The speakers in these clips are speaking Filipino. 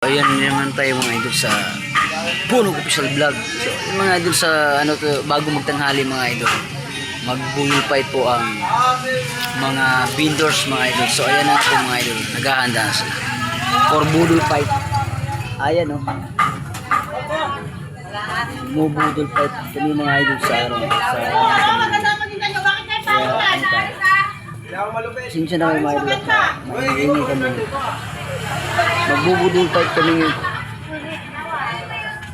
Ayan naman tayo mga idol sa Bunog Official Vlog. So, yung mga idol sa ano to, bago magtanghali mga idol, mag-bull fight po ang mga vendors mga idol. So ayan na po mga idol, naghahanda na sila for bull fight. Ayan o. Budol fight kami mga idol sa ano, sinsya na kayo mga idol at mag-iingi kami. Magbubudol fight kami ngayon.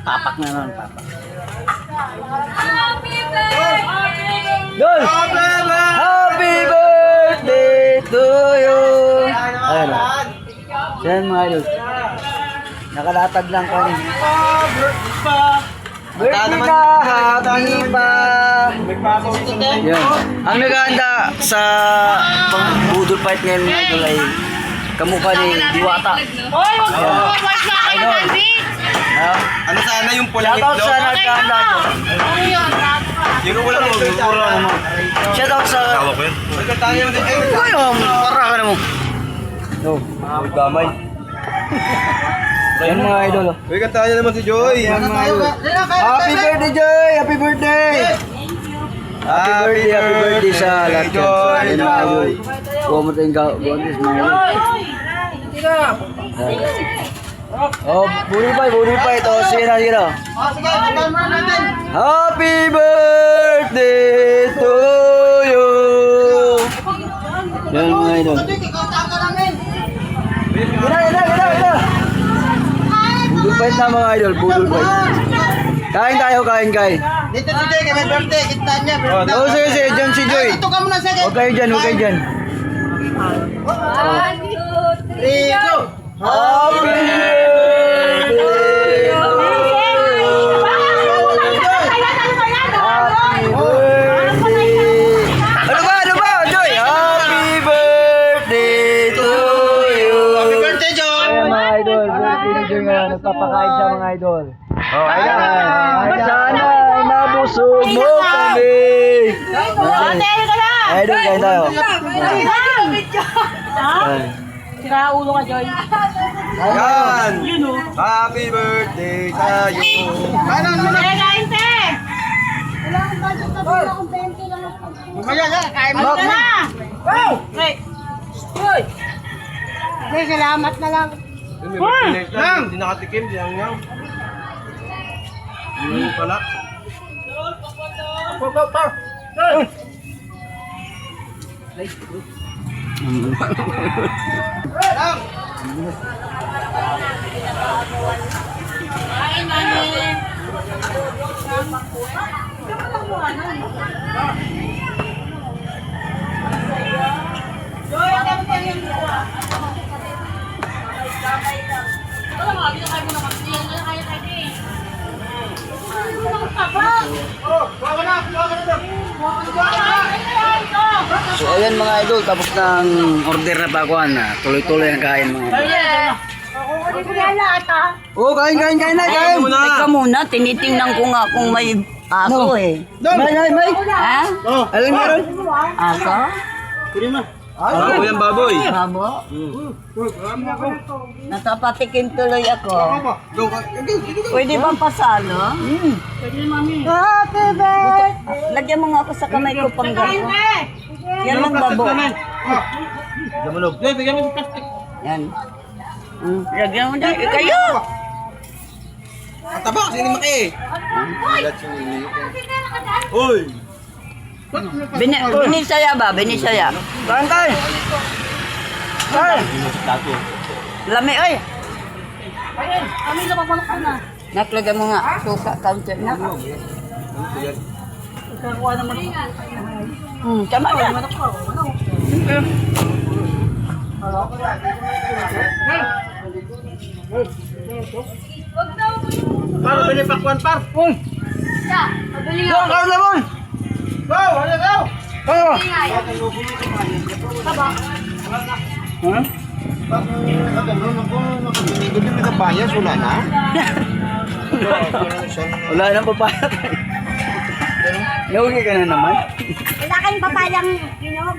Papak na naman, papak. Dol! Happy birthday to you! Ayan o. Ayan mga idol. Nakalatag lang kami. Birthday ka! Happy pa! Yan. Ang naghahanda sa budol fight ngayon mga idol ay kamukha ni Diwata. Ayan. Ano sana yung pulang Shoutout itlog? sa naghahanda nyo. Yung walang magpura naman. Shoutout sa... Magkatanya mo din. Ayun, para ka naman. No. Ay, gamay. Yan mga idol. Magkatanya naman si Joy. Happy birthday, Joy! Happy birthday! Happy birthday sa lahat yan. Yan mga idol. Huwag mo tayong gawin mga idol. Oh, bull fight. Oh, sige na. Happy birthday to you! Yan mga idol. Gila! Budol fight na mga idol, budol fight. Kain tayo. Dito si Joy, may birthday, kita niya. Oo, sige, dyan si Joy. Ito ka muna, sige. Huwag kayo dyan. 1, 2, 3, go! Happy birthday! Ano ba, Joy? Happy birthday to you! Happy birthday, Joy! Ayan mga idol, birthday ni Joy nga, nagpapakain siya mga idol. Ayan, sana ay nabusog mo kami! Idol, kain tayo. Sira ulo ka, Joy. Yan! Happy birthday sa'yo! Kain, te! Mamaya na, kain mo. Ano na? Hey! Joy! Okay, salamat na lang. Hindi nakatikim, di ang nyaw. Yung pala. Kain, mami! Joy, ang dami tayo yung dito. Wala nga, binakay mo na kasi. Wala kaya tayo eh. So ayan mga idol, tapos ng order na pakuan na. Tuloy-tuloy ang kain mga idol. Oh, kain. Teka muna, tinitingnan ko nga kung may aso eh. May. Ha? Alam meron? Aso? Ako yan, baboy. Babo? Natapatikim tuloy ako. Pwede ba pasalo? Happy birthday! Lagyan mo nga ako sa kamay ko pang gano'n. Yan lang babo. Gamunog. Yan. Lagyan mo na. Kayo! Ang taba, sini maki. Uy! Binisaya ba? Binisaya. Kain. Lami, oy! Kami na papalak ka na. Naklagyan mo nga. Suka, counter na. Ikakuha naman. Tama na. Par, pinipakwan, par. Kain naman. Go, ano go? Kayo. Hindi mo nagpapayas, wala na? Wala nang papaya. Nauwi ka na naman. Wala kayong papayang hinog.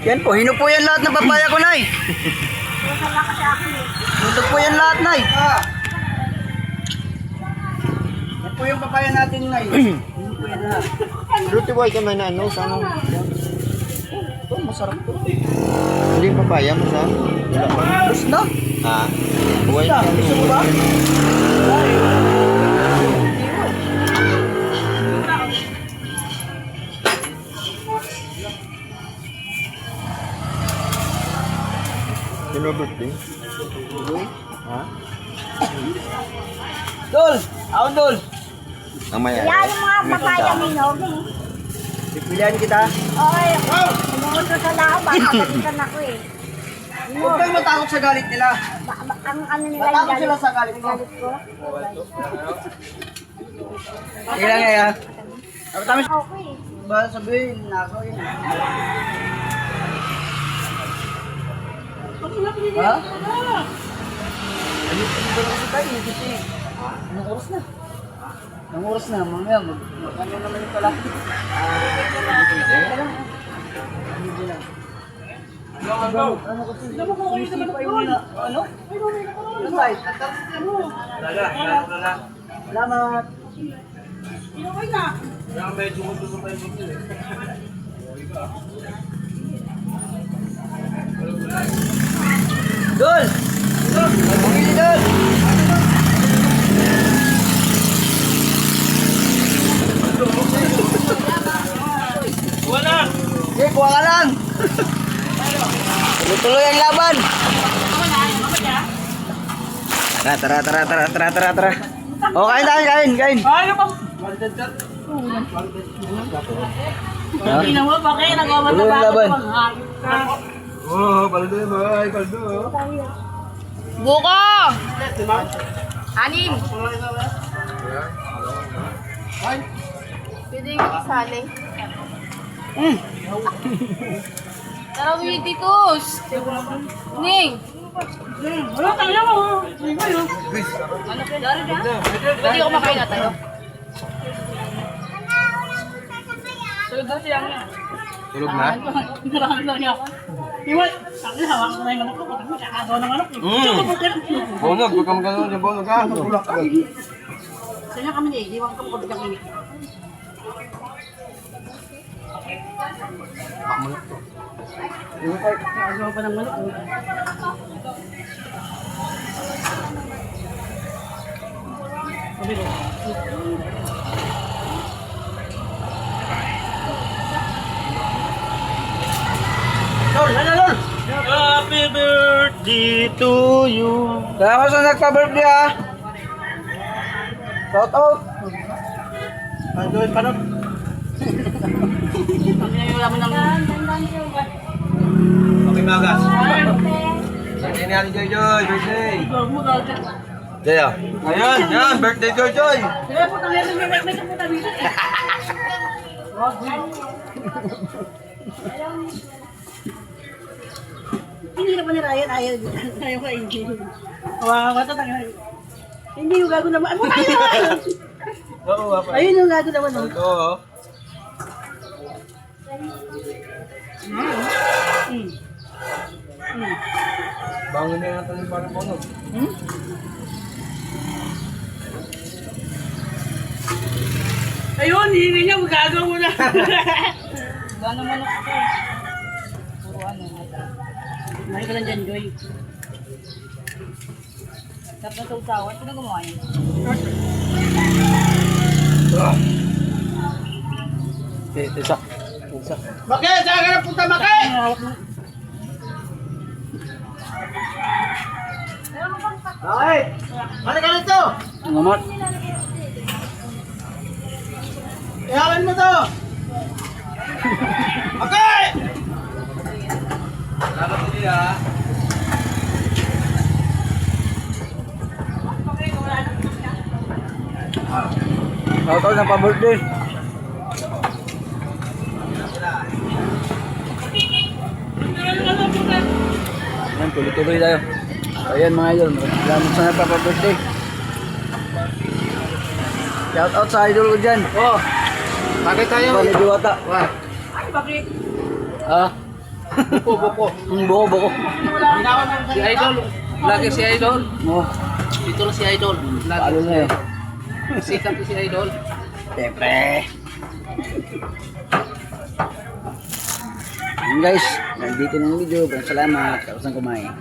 Yan po, hinupo yan lahat ng papaya ko na eh. Ito po yan lahat, Nay. Ito po yung papaya natin, Nay. Ito po yan lahat. Fruity boy ka man ano, sana. Ito, masarap to. Hindi yung papaya mo sa. Wala pa. Tapos na. Ha? Buhay Ito, gusto mo ba? Sino birthday? Ha? Dol! Ako, Dol! Ang maya. Yan yung mga papaya minog. Pipilihan kita. Okay. Umuuso sa lahat. Baka balikan ako eh. Huwag kayong matakot sa galit nila. Ang ano nila Matakot yung sila sa galit ko. galit ko. Ilang nga. Tapos Okay. ba sabihin na ako yun. Ha? Ayun, ano ba kasi tayo? Kasi, anong oras na? Anong oras na? Mamaya, ano naman yung pala? Ano kasi? Sinisipa yung mga, ano? Ano ba? Salamat. Dol! Bumili, Dol! Sige, kuha ka lang! Tuloy-tuloy ang laban! Tara. O, kain. Tingnan mo, bakit nagawa Tuloy ang laban. Oh, paldo boy, paldo. Buko! Anim! Pwede yung isali. Tara, Wititus! Ning! Wala tayo mo! Ano ka? Dari na? Pwede ko makain na tayo. Tulog na siya niya. Tulog na? Marami na niya. Iwan, sabi na hawak na yung manok ko. Kakagawa ng manok. Bonog, huwag kang gano'n yung bonog ha. Sa inyo kami niya, iwan ka mo kami. Kakagawa pa ng manok. Sabi ko. Lol! Happy birthday to you. Salamat sa nagpa-birthday ha! Shout out! Pandoy pa nun. Kami na yung laman ng... Okay, magas. Birthday ni Ali Joy Joy, birthday. Jaya. Ayan, yan, birthday Joy Joy. Kaya po tayo may puta dito. Hindi na pa ni Ryan, ayaw ka hindi. Kawawa ito, hindi yung gago naman. Ano tayo? Oo, apa. Ayun yung gago naman. Oo. Bangon na natin yung parang bonog. Ayun, hindi niya, magagawa mo na. Gano'n manok ako. Puro ano. Mari ka lang dyan, Joy. Tapos na sausawan, sino gumawa yun? Isa. Bakit? Saan ka na punta, Bakit? Bakit? Ano ka nito? Ngamat. Ihawin mo to! Okay! Salamat sa niya. Shout out ng pa-birthday. Ayan, tuloy-tuloy tayo. Ayan mga idol, salamat sa nagpa-birthday. Shout out sa idol ko dyan. Oh, bakit tayo? Bali Diwata. Wah. Ay, bakit? Ah, Buko. Ang buko. Si Idol. Lagi si Idol. Oh, Dito na si Idol. paano na eh. Sikat si Idol. Siyempre. Yun guys, nandito na yung video. Salamat. Tapos na kumain.